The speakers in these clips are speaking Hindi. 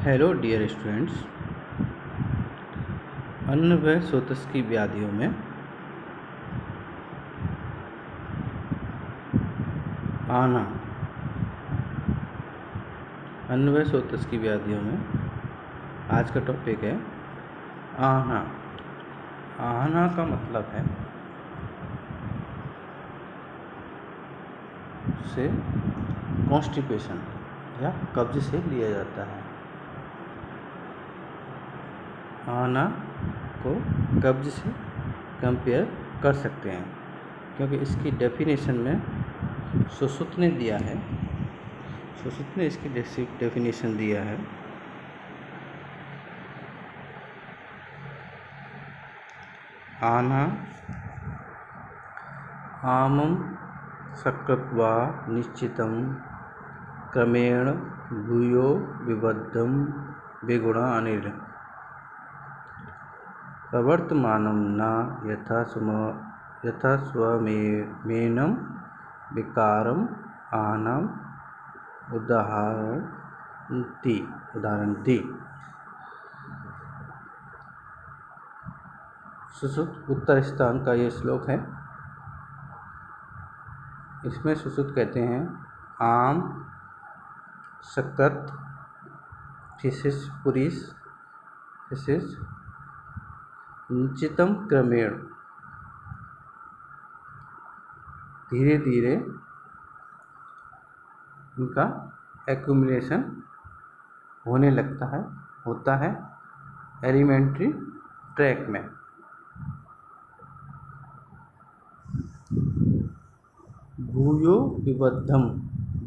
Hello dear students. अन्न व स्रोतस की व्याधियों में आना। अन्न व स्रोतस की व्याधियों में आज का टॉपिक है आना। आना का मतलब है से कॉन्स्टिपेशन या कब्ज से लिया जाता है। आना को कब्ज से कंपेयर कर सकते हैं क्योंकि इसकी डेफिनेशन में सुश्रुत ने दिया है। सुश्रुत ने इसकी डेफिनेशन दिया है। आना आमं सकृत्वा निश्चितं क्रमेण भूयो विबद्धं विगुणा अनिल प्रवर्तमानं न यथा स्वमेनं विकारम् आनम उदाहरन्ति। सुश्रुत उत्तर स्थान का ये श्लोक है। इसमें सुश्रुत कहते हैं आम सकृत फिशिस पुरीस फिशिस निश्चितम क्रमेण धीरे धीरे इनका एक्यूमुलेशन होता है एलिमेंट्री ट्रैक में। भूयो विबद्धम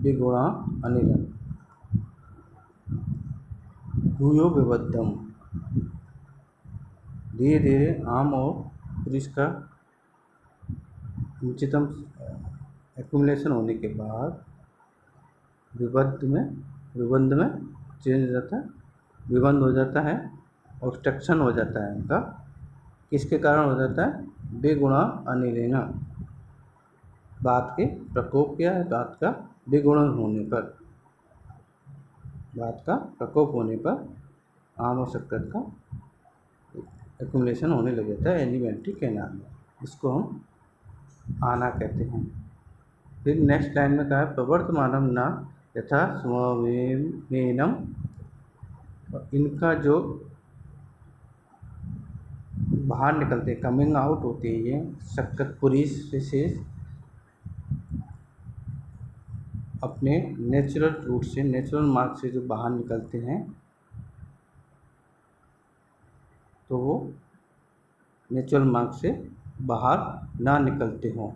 विगुणा अनिलम। भूयो विबद्धम धीरे धीरे आम और पुरुष का उच्चतम एक्यूमुलेशन होने के बाद विबंध में चेंज हो जाता है, विबंध हो जाता है, ऑब्स्ट्रक्शन हो जाता है इनका। किसके कारण हो जाता है? बेगुणा अनिलेना, बात के प्रकोप या बात का बेगुण होने पर, बात का प्रकोप होने पर आम और शक्कर का एक्यूमुलेशन होने लग जाता है एलिमेंट्री कैनाल में। इसको हम आना कहते हैं। फिर नेक्स्ट लाइन में कहा है प्रवर्तमानम न यथा स्वमेनम। इनका जो बाहर निकलते कमिंग आउट होते हैं ये शक्कर पुरीस विशेष अपने नेचुरल रूट से, नेचुरल मार्ग से जो बाहर निकलते हैं तो वो नेचुरल मार्ग से बाहर ना निकलते हों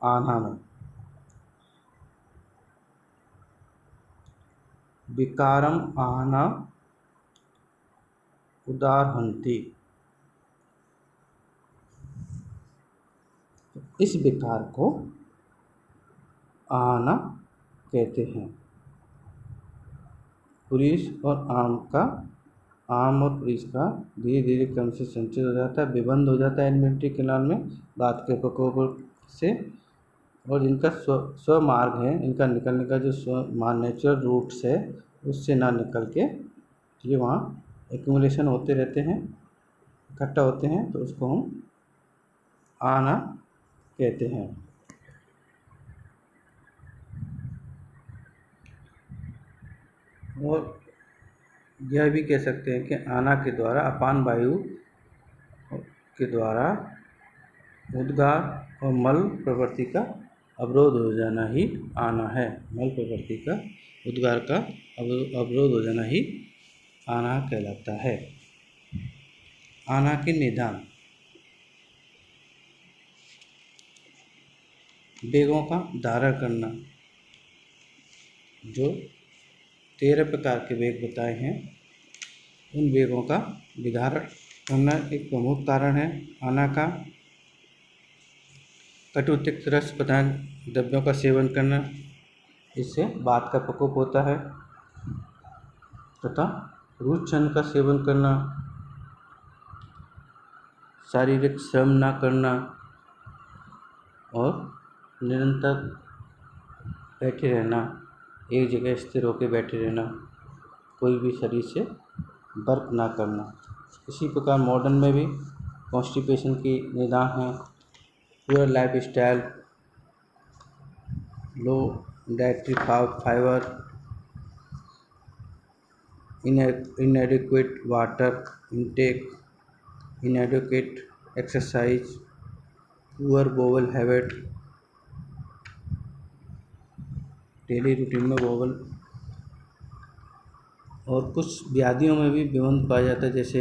आना में। विकारम आना उदाहरन्ति। इस विकार को आना कहते हैं। पुरुष और आम और पुरुष का धीरे धीरे क्रम से संचित हो जाता है, विबंध हो जाता है एलिमेंट्री कैनाल में बात के प्रकोप से। और इनका स्व मार्ग है, इनका निकलने का जो नेचुरल रूट्स है उससे ना निकल के ये वहाँ एक्यूमुलेशन होते रहते हैं, इकट्ठा होते हैं, तो उसको हम आना कहते हैं। और यह भी कह सकते हैं कि आना के द्वारा अपान वायु के द्वारा उद्गार और मल प्रवृत्ति का अवरोध हो जाना ही आना है। मल प्रवृत्ति का उद्गार का अवरोध हो जाना ही आना कहलाता है। आना के निदान। वेगों का धारण करना। जो 13 प्रकार के वेग बताए हैं उन वेगों का विधारण करना एक प्रमुख कारण है आना का। कटु तिक्त रस पदार्थ द्रव्यों का सेवन करना, इससे वात का प्रकोप होता है। तथा रुचन का सेवन करना, शारीरिक श्रम ना करना और निरंतर बैठे रहना, एक जगह स्थिर होकर बैठे रहना, कोई भी शरीर से वर्क ना करना। इसी प्रकार मॉडर्न में भी कॉन्स्टिपेशन की निदान है। पूरा lifestyle, low dietary fibre, inadequate water intake, inadequate exercise, poor bowel habit, daily routine में बॉवल, और कुछ व्याधियों में भी विबंध पाया जाता है, जैसे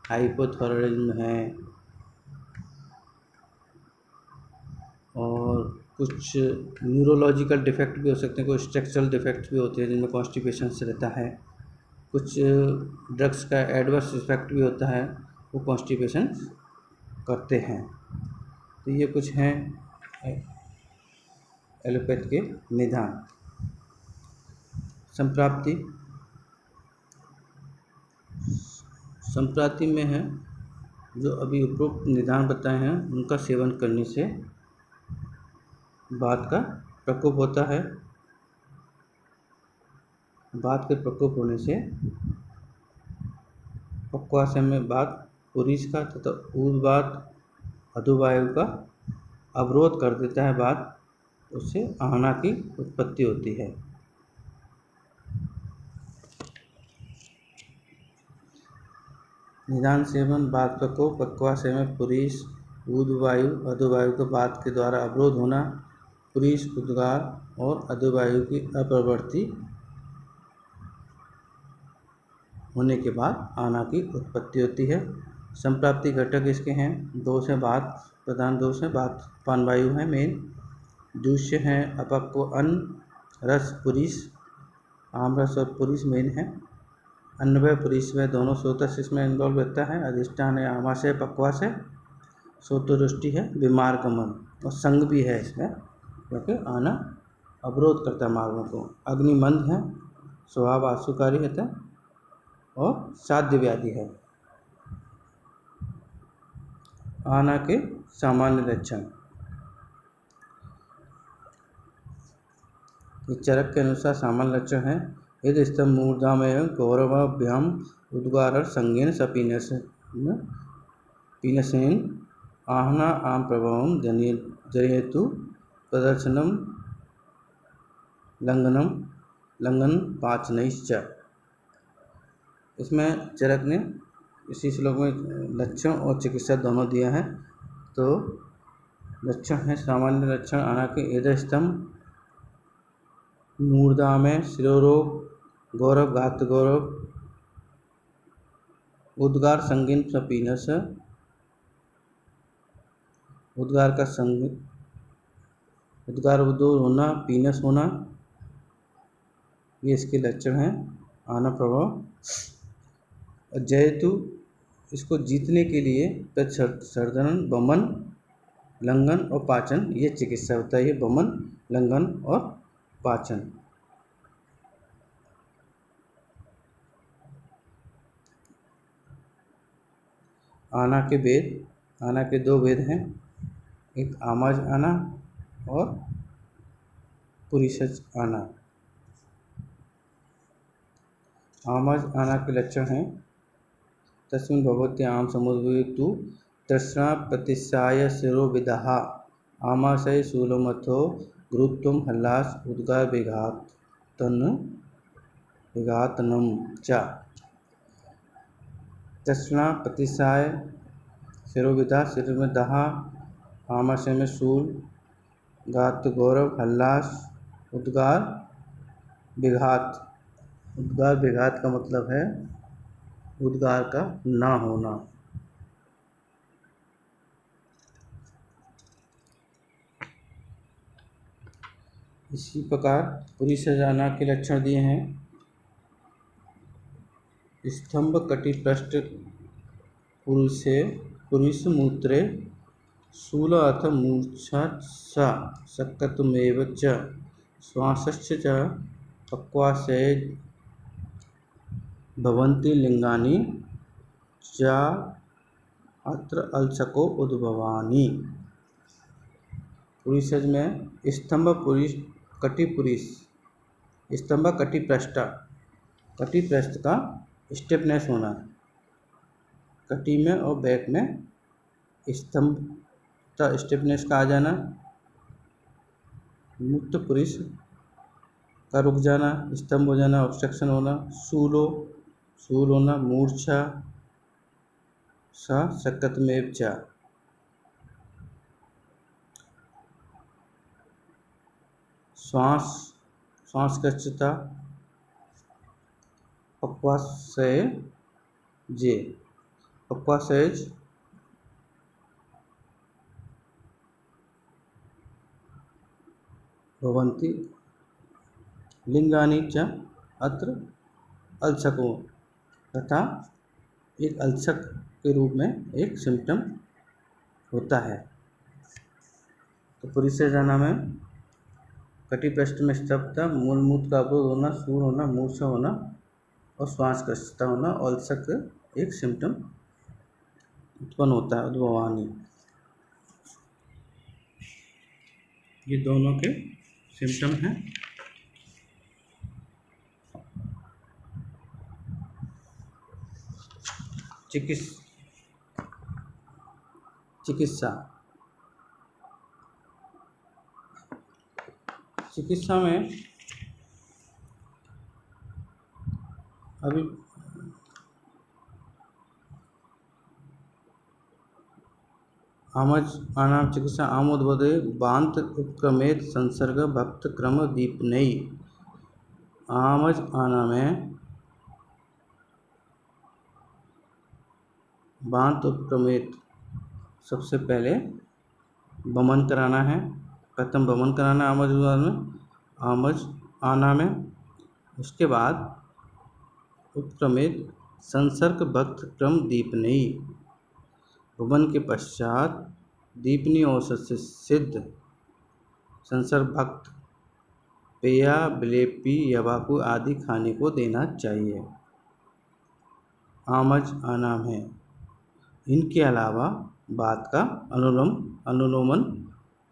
हाइपोथायरायडिज्म है, और कुछ न्यूरोलॉजिकल डिफेक्ट भी हो सकते हैं, कुछ स्ट्रक्चरल डिफेक्ट भी होते हैं जिनमें कॉन्स्टिपेशन से रहता है, कुछ ड्रग्स का एडवर्स इफेक्ट भी होता है, वो कॉन्स्टिपेशन करते हैं। तो ये कुछ हैं एलोपैथ के निदान। संप्राति में है जो अभी उपरोक्त निदान बताए हैं, उनका सेवन करने से वात का प्रकोप होता है। वात के प्रकोप होने से पक्वाशय में वात, पुरीष का तथा ऊर्ध्ववात, अधोवायु का अवरोध कर देता है वात, उससे आहना की उत्पत्ति होती है। निदान सेवन वात प्रकोप, पक्वाशय में पुरीष, ऊर्ध्ववायु, अधोवायु के वात के द्वारा अवरोध होना, पुरीष, उद्गार और अधोवायु की अप्रवृत्ति होने के बाद आना की उत्पत्ति होती है। संप्राप्ति घटक इसके हैं, दोष है वात, प्रधान दोष है वात, पानवायु है मेन, दूष्य है अपक्व अन्न, रस पुरीष, आमरस और पुरीष मेन है, अन्नवय पुरीषवय दोनों स्रोतस इसमें इन्वॉल्व रहता है, अधिष्ठान है आमाशय पक्वाशय, सोतोदृष्टि है विमार्गमन, और संग भी है इसमें क्योंकि आना अवरोध करता है मार्गों को। अग्निमंद है, स्वभाव आशुकारी रहता है, और साध्य व्याधि है। आना के सामान्य लक्षण, चरक के अनुसार सामान्य लक्षण है, यदि स्तंभ मूर्धामेव गौरवाभ्याम उद्गार संज्ञेन सपीनस पीनसेन आहना आम प्रभावम जनेतु प्रदर्शनम लंघन पाचनैश्च। इसमें चरक ने इसी श्लोक में लक्षण और चिकित्सा दोनों दिया है। तो लक्षण है, सामान्य लक्षण आना के हृदय स्तंभ, मूर्धा में शिरोरोग, गौरव घात गौरव, उद्गार संगीन सपीनस, उद्गार का उद्गार दूर होना, पीनस होना, ये इसके लक्षण हैं। आना प्रभाव, जयतु इसको जीतने के लिए तत्सर्जन, बमन, लंघन और पाचन, ये चिकित्सा होता है। ये बमन, लंघन और पाचन। आना के वेद, आना के दो वेद हैं, एक आमाज आना और पुरीषज आना। आमाज आना के लक्षण हैं, तस्मिन् भवति आम समुद्रतु तृष्णा प्रतिशाय शिरोविदः, आमाशय शूलमथो गुरुत्वम हल्लास उद्गार विघातनम च। तृष्णा प्रतिशाय शिरोविदा, सिर में दहा, आमाशय में शूल, गात गौरव, हल्लास, उद्गार विघात। उद्गार विघात का मतलब है उद्गार का ना होना। इसी प्रकार पुरीषज आना के लक्षण दिए हैं, स्तंभ कटिपृष्ठ पुरुषे पुरुष मूत्रे शूल अथ मूर्छा सा सक्कतमेव च श्वासश्च च पक्वाशये भवन्ति लिंगानि च अत्र अलसको उद्भवानि। पुरीषज में स्तंभ पुरुष, कटि पुरुष, स्तंभ कटिपृष्ठ, कटी पृष्ठ का स्टिफनेस होना, कटी में और बैक में स्तंभता स्टिफनेस का आ जाना, मुक्त पुरुष का रुक जाना, स्तंभ हो जाना, ऑब्स्ट्रक्शन होना, शूल होना, मूर्छा सा सकत में चा, श्वास कष्टता, पक्वाशयज भवन्ति, लिंगानि च अत्र अलसको, तथा एक अलसक के रूप में एक सिम्टम होता है। तो परिसेचना में कटी पृष्ठ में स्तब्धता, मूलमूत्र का अवरोध होना, शूल होना, मूर्छा होना और श्वास कष्टता होना, अल्सर एक सिम्टम उत्पन्न होता है, उद्भवानी। ये दोनों के सिम्टम हैं। चिकित्सा में अभी आमज आनाम चिकित्सा आमोदवदे बांत उपक्रमेत संसर्ग भक्त क्रम दीपनई। आमज आना में बांत उपक्रमेत सबसे पहले बमन कराना है, प्रथम बमन कराना है आमज आना में। उसके बाद उपक्रमित संसर्ग भक्त क्रम दीपनी, बमन के पश्चात दीपनी औषध से सिद्ध संसर्ग भक्त पेया, बिलेपी, यवाकू आदि खाने को देना चाहिए। आमज आनाम है। इनके अलावा बात का अनुलोमन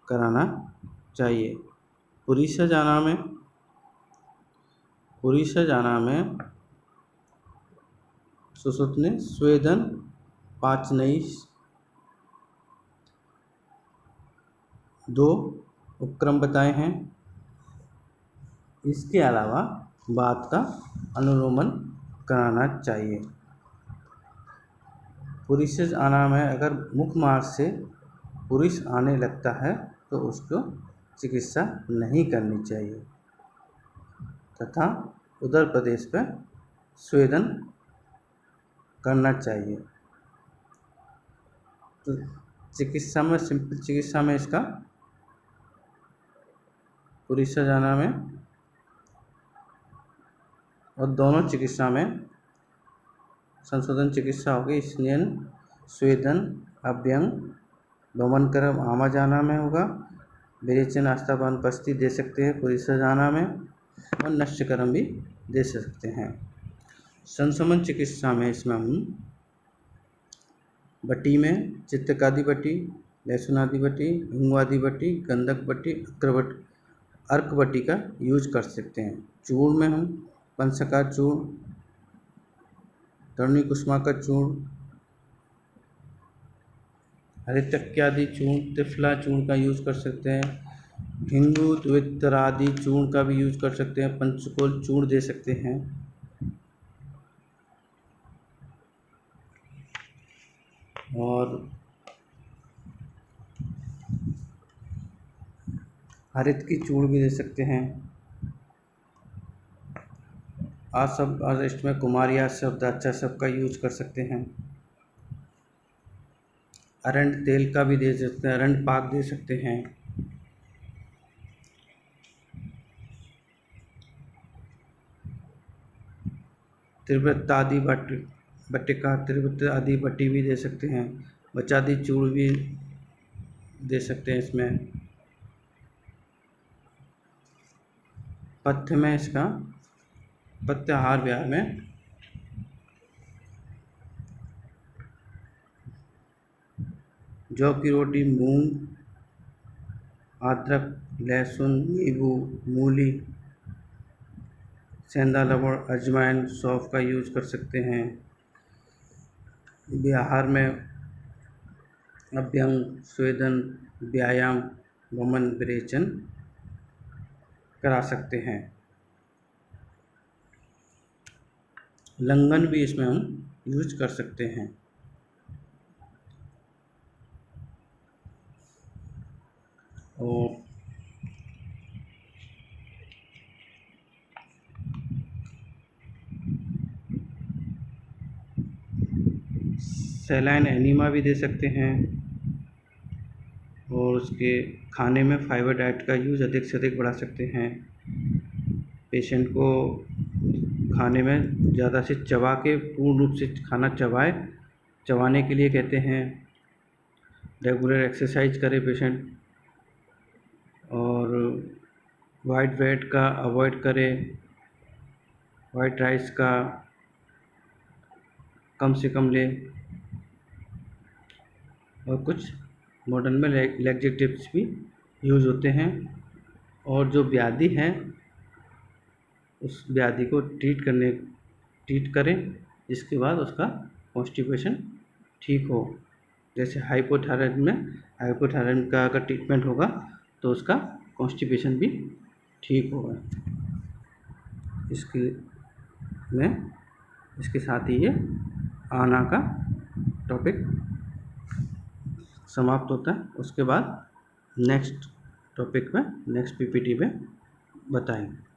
कराना चाहिए। पुरीसज आना में सुश्रुत ने स्वेदन पाचनई 2 उपक्रम बताए हैं। इसके अलावा बात का अनुलोमन कराना चाहिए। पुरीसज आना में अगर मुख मार्ग से पुरुष आने लगता है तो उसको चिकित्सा नहीं करनी चाहिए तथा उदर प्रदेश पर स्वेदन करना चाहिए। तो चिकित्सा में सिंपल चिकित्सा में इसका पुरीसज आना में और दोनों चिकित्सा में संशोधन चिकित्सा होगी। स्नेन, स्वेदन, अभ्यंग, बमन करम आमाजाना में होगा। विरेचन, आस्थापान, पस्ती दे सकते हैं पुरीसजाना में और नश्यकर्म भी दे सकते हैं। संशमन चिकित्सा में इसमें हम बट्टी में चित्तकादि बट्टी, लहसुनादि बट्टी, हिंगवादि बट्टी, गंधक बट्टी, अर्क बट्टी का यूज कर सकते हैं। चूर्ण में हम पंचका चूर्ण, तरुणी कुसुमा का चूर्ण, हरितक्यादि चूर्ण, त्रिफला चूर्ण का यूज कर सकते हैं। हिंगू द्वितरादि चूर्ण का भी यूज कर सकते हैं। पंचकोल चूर्ण दे सकते हैं। और हरित की चूर्ण भी दे सकते हैं। अरिष्ट में कुमारिया शब्द अच्छा सब का यूज कर सकते हैं। अरंड तेल का भी दे सकते हैं, अरंड पाक दे सकते हैं। त्रिवृत्त आदि बट्टिका, त्रिवृत्त आदि बट्टी भी दे सकते हैं। बचादी चूर्ण भी दे सकते हैं। इसमें पथ्य में इसका पथ्य आहार विहार में जौ की रोटी, मूंग, अदरक, लहसुन, नींबू, मूली, सेंधा लवण, अजवाइन, सौंफ का यूज़ कर सकते हैं। आहार में अभ्यंग, स्वेदन, व्यायाम, वमन, विरेचन करा सकते हैं। लंघन भी इसमें हम यूज कर सकते हैं। और सैलाइन एनीमा भी दे सकते हैं। और उसके खाने में फाइबर डाइट का यूज़ अधिक से अधिक बढ़ा सकते हैं। पेशेंट को खाने में ज़्यादा से चबा के पूर्ण रूप से खाना चबाने के लिए कहते हैं। रेगुलर एक्सरसाइज करे पेशेंट, और वाइट ब्रेड का अवॉइड करे, वाइट राइस का कम से कम ले। और कुछ मॉडर्न में लैक्सेटिव्स भी यूज़ होते हैं। और जो व्याधि है उस व्याधि को ट्रीट करें, जिसके बाद उसका कॉन्स्टिपेशन ठीक हो। जैसे हाइपोथायराइड का अगर ट्रीटमेंट होगा तो उसका कॉन्स्टिपेशन भी ठीक होगा। इसके साथ ही ये आना का टॉपिक समाप्त होता है। उसके बाद नेक्स्ट टॉपिक में नेक्स्ट पीपीटी में बताएंगे।